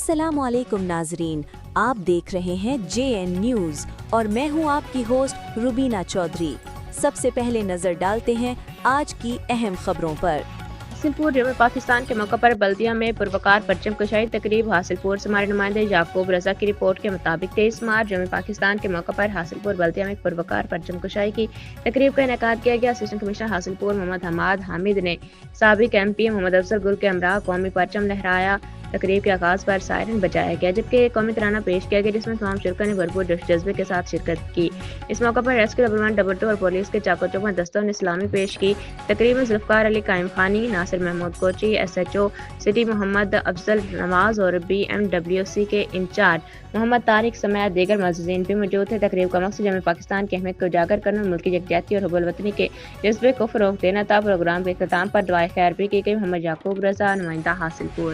अस्सलामुअलैकुम नाजरीन, आप देख रहे हैं JN न्यूज़ और मैं हूं आपकी होस्ट रुबीना चौधरी। सबसे पहले नजर डालते हैं आज की अहम खबरों पर। हासिलपुर जमे पाकिस्तान के मौके पर बल्दिया में पुरवकार परचम कशाई तकरीब। हासिलपुर से हमारे नुमाइंदे याकूब रजा की रिपोर्ट के मुताबिक 23 मार्च जमे पाकिस्तान के मौके पर हासिलपुर बल्दिया में पुरवकार परचम कशाई की तकरीब का इनेकाद किया गया। असिस्टेंट कमिश्नर हासिलपुर मोहम्मद हमाद हामिद ने साबिक MP मोहम्मद अफजल गुल के हमरा कौमी परचम लहराया। तकरीब के आगाज पर सायरन बजाया गया जबकि कौमी तराना पेश किया गया जिसमें तमाम शुरा ने भरपूर जोश जज्बे के साथ शिरकत की। इस मौके पर रेस्क्यू डबल 1 डबल 2 और पुलिस के चाको चौबंद दस्तों ने इस्लामी पेश की। तकरीब में जुल्फकार अली कायम खानी, नासिर महमूद कोची, SHO सिटी मोहम्मद अफजल नवाज और BMWC के इंचार्ज मोहम्मद तारिक समेत दीगर मौजूदीन भी मौजूद थे। तकरीब का मकसद जमे पाकिस्तान की अहमियत को उजागर करना, मुल्क की यकजहती और हुब्बुल वतनी के जज्बे को फरोग देना था। प्रोग्राम के इख्तिताम पर दुआए खैर भी की गई। मोहम्मद याकूब रजा, नुमाइंदा हासिलपुर।